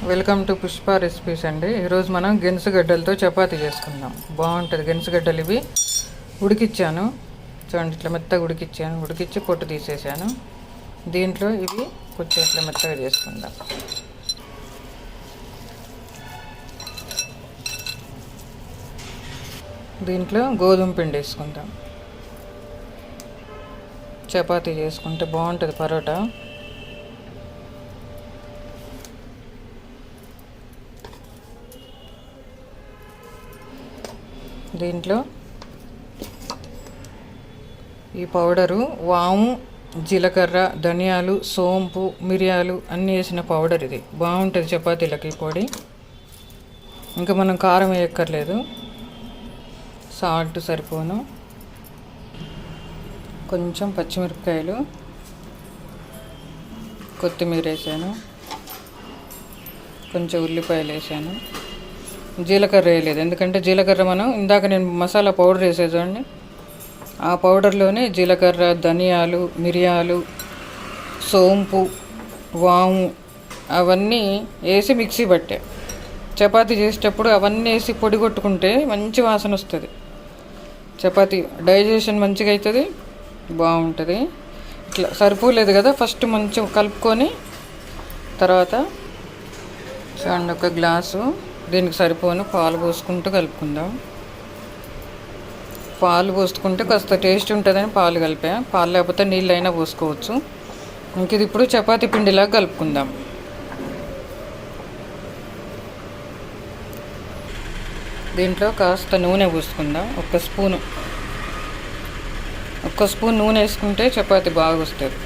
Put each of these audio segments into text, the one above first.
Welcome to Pushpa recipes అండి. ఈరోజు మనం గెనుసుగడ్డలతో చపాతీ చేసుకుందాం. బాగుంటుంది. గెనుసుగడ్డలు ఇవి ఉడికిచ్చాను చూడండి, ఇట్లా మెత్తగా ఉడికిచ్చి పొట్టు తీసేసాను. దీంట్లో ఇవి కొంచెం ఇట్లా మెత్తగా చేసుకుందాం. దీంట్లో గోధుమ పిండి వేసుకుందాం. చపాతీ చేసుకుంటే బాగుంటుంది పరోటా. దీంట్లో ఈ పౌడరు వాము, జీలకర్ర, ధనియాలు, సోంపు, మిరియాలు అన్నీ వేసిన పౌడర్. ఇది బాగుంటుంది చపాతీలకి పొడి. ఇంకా మనం కారం వేయక్కర్లేదు. సాల్ట్ సరిపోను. కొంచెం పచ్చిమిరపకాయలు, కొత్తిమీర వేసాను, కొంచెం ఉల్లిపాయలు వేసాను. జీలకర్ర వేయలేదు, ఎందుకంటే జీలకర్ర మనం ఇందాక నేను మసాలా పౌడర్ వేసేది చూడండి, ఆ పౌడర్లోనే జీలకర్ర, ధనియాలు, మిరియాలు, సోంపు, వాము అవన్నీ వేసి మిక్సీ పట్టా. చపాతీ చేసేటప్పుడు అవన్నీ వేసి పొడి కొట్టుకుంటే మంచి వాసన వస్తుంది. చపాతీ డైజెషన్ మంచిగా అవుతుంది, బాగుంటుంది. ఇట్లా సరిపోలేదు కదా, ఫస్ట్ మంచిగా కలుపుకొని తర్వాత చూడండి ఒక గ్లాసు దీనికి సరిపోను పాలు పోసుకుంటూ కలుపుకుందాం. పాలు పోసుకుంటే కాస్త టేస్ట్ ఉంటుందని పాలు కలిపా. పాలు లేకపోతే నీళ్ళు అయినా పోసుకోవచ్చు. ఇంక ఇది ఇప్పుడు చపాతీ పిండిలాగా కలుపుకుందాం. దీంట్లో కాస్త నూనె పోసుకుందాం. ఒక్క స్పూన్ నూనె వేసుకుంటే చపాతీ బాగా వస్తుంది.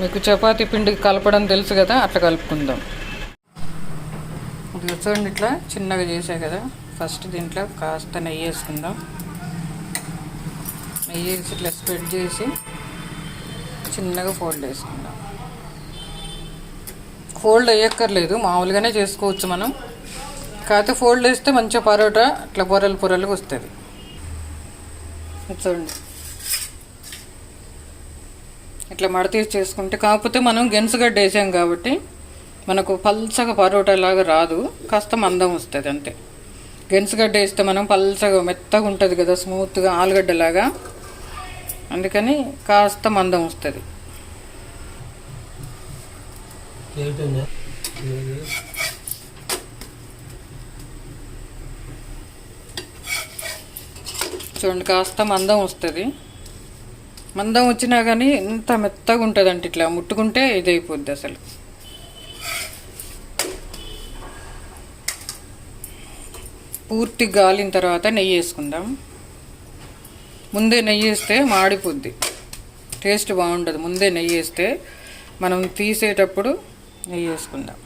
మీకు చపాతీ పిండికి కలపడం తెలుసు కదా, అట్లా కలుపుకుందాం. ఇది చూడండి, ఇట్లా చిన్నగా చేసా కదా. ఫస్ట్ దీంట్లో కాస్త నెయ్యి వేసుకుందాం. నెయ్యి వేసి ఇట్లా స్ప్రెడ్ చేసి చిన్నగా ఫోల్డ్ వేసుకుందాం. ఫోల్డ్ వేయక్కర్లేదు, మామూలుగానే చేసుకోవచ్చు మనం. కాకపోతే ఫోల్డ్ వేస్తే మంచిగా పరోటా ఇట్లా పొరలుగా వస్తుంది. చూడండి ఇట్లా మడతీసి చేసుకుంటే, కాకపోతే మనం గెనుసుగడ్డ వేసాం కాబట్టి మనకు పల్చగా పరోటా లాగా రాదు, కాస్త మందం వస్తుంది అంతే. గెనుసుగడ్డ వేస్తే మనం పల్చగా మెత్తగా ఉంటుంది కదా, స్మూత్గా ఆలుగడ్డలాగా, అందుకని కాస్త మందం వస్తుంది. చూడండి కాస్త మందం వస్తుంది. మందం వచ్చినా కానీ ఎంత మెత్తగా ఉంటుంది అంటే ఇట్లా ముట్టుకుంటే ఇది అయిపోద్ది అసలు. పూర్తి గాలిన తర్వాత నెయ్యి వేసుకుందాం. ముందే నెయ్యి వేస్తే మాడిపోద్ది, టేస్ట్ బాగుంటుంది. ముందే నెయ్యి వేస్తే మనం తీసేటప్పుడు నెయ్యి వేసుకుందాం.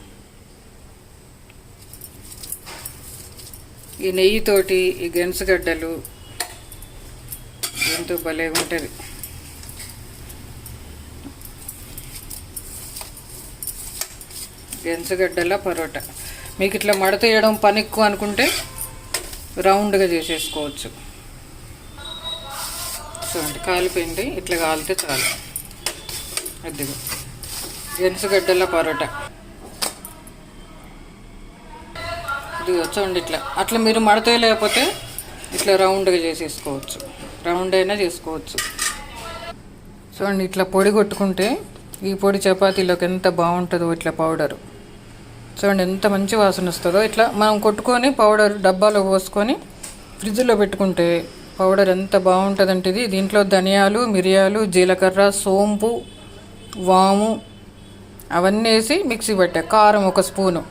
ఈ నెయ్యితోటి ఈ గెనుసుగడ్డలు ఎంతో భలేగా ఉంటుంది. గెనుసుగడ్డల పరోటా. మీకు ఇట్లా మడత వేయడం పని ఎక్కువ అనుకుంటే రౌండ్గా చేసేసుకోవచ్చు. చూడండి కాలిపోయింది, ఇట్లా కాలితే చాలు. అదిగో గెనుసుగడ్డల పరోటా. ఇదిగో చూడండి ఇట్లా. అట్లా మీరు మడత లేకపోతే ఇట్లా రౌండ్గా చేసేసుకోవచ్చు, రౌండ్ అయినా చేసుకోవచ్చు. చూడండి ఇట్లా పొడి కొట్టుకుంటే ఈ పొడి చపాతీలోకి ఎంత బాగుంటుందో. ఇట్లా పౌడరు చూడండి ఎంత మంచి వాసన వస్తుందో. ఇట్లా మనం కొట్టుకొని పౌడర్ డబ్బాలో పోసుకొని ఫ్రిడ్జ్లో పెట్టుకుంటే పౌడర్ ఎంత బాగుంటుందంటే ఇది. దీంట్లో ధనియాలు, మిరియాలు, జీలకర్ర, సోంపు, వాము అవన్నీ వేసి మిక్సీ పట్టా. కారం ఒక స్పూను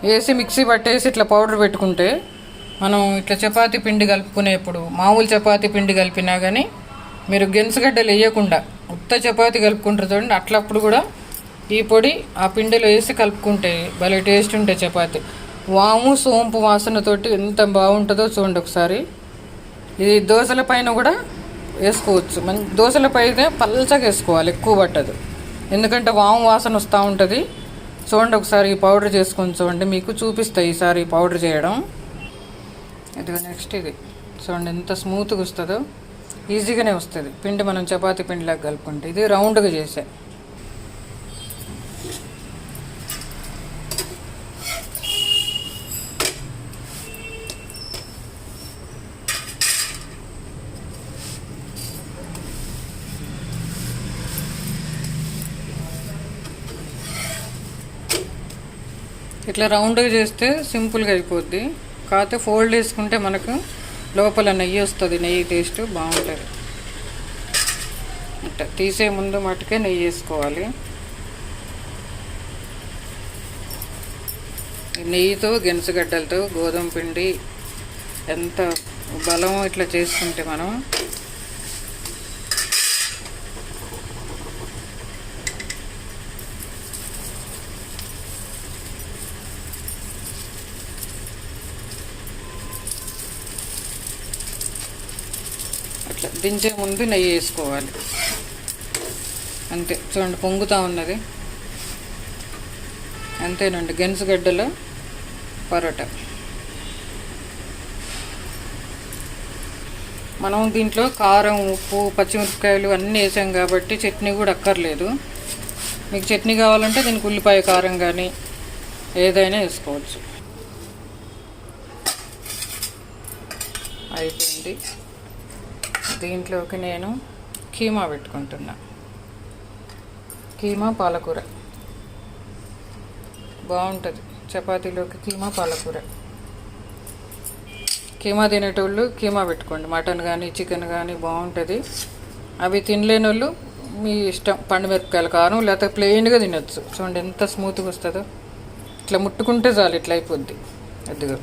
వేసి మిక్సీ పట్టేసి ఇట్లా పౌడర్ పెట్టుకుంటే మనం ఇట్లా చపాతీ పిండి కలుపుకునేప్పుడు, మామూలు చపాతీ పిండి కలిపినా కానీ మీరు గెనుసుగడ్డలు వేయకుండా ఉత్త చపాతీ కలుపుకుంటారు చూడండి, అట్లప్పుడు కూడా ఈ పొడి ఆ పిండిలో వేసి కలుపుకుంటే భలే టేస్ట్ ఉంటాయి చపాతీ. వాము, సోంపు వాసనతోటి ఎంత బాగుంటుందో చూడండి ఒకసారి. ఇది దోశల పైన కూడా వేసుకోవచ్చు. దోశల పైన పల్చగా వేసుకోవాలి, ఎక్కువ పట్టదు, ఎందుకంటే వాము వాసన వస్తూ ఉంటుంది. చూడండి ఒకసారి ఈ పౌడర్ చేసుకొని చూడండి, మీకు చూపిస్తాయి ఈసారి ఈ పౌడర్ చేయడం. ఇది నెక్స్ట్ ఇది చూడండి ఎంత స్మూత్గా వస్తుందో, ఈజీగానే వస్తుంది పిండి మనం చపాతీ పిండిలాగా కలుపుకుంటే. ఇది రౌండ్గా చేసా. ఇట్లా రౌండ్గా చేస్తే సింపుల్గా అయిపోద్ది. కాకపోతే ఫోల్డ్ చేసుకుంటే మనకు లోపల నెయ్యి వస్తుంది, నెయ్యి టేస్ట్ బాగుంటుంది. ఇట్లా తీసే ముందు మటుకే నెయ్యి వేసుకోవాలి. నెయ్యితో గెనుసుగడ్డలతో గోధుమ పిండి ఎంత బలం ఇట్లా చేసుకుంటే మనం అట్లా దించే ముందు నెయ్యి వేసుకోవాలి. అంతే చూడండి పొంగుతూ ఉన్నది. అంతేనండి గెనుసుగడ్డల పరోటా. మనం దీంట్లో కారం, ఉప్పు, పచ్చిమిరపకాయలు అన్నీ వేసాం కాబట్టి చట్నీ కూడా అక్కర్లేదు. మీకు చట్నీ కావాలంటే దీనికి ఉల్లిపాయ కారం కానీ ఏదైనా వేసుకోవచ్చు. అయిపోయింది. దీంట్లోకి నేను కీమా పెట్టుకుంటున్నా. కీమా పాలకూర బాగుంటుంది చపాతీలోకి. కీమా పాలకూర. కీమా తినేటోళ్ళు కీమా పెట్టుకోండి. మటన్ కానీ చికెన్ కానీ బాగుంటుంది. అవి తినలేని వాళ్ళు మీ ఇష్టం, పండుమిరపకాయల కారం లేకపోతే ప్లెయిన్గా తినొచ్చు. చూడండి ఎంత స్మూత్గా వస్తుందో. ఇట్లా ముట్టుకుంటే చాలు, ఇట్లా అయిపోద్ది. అదిగో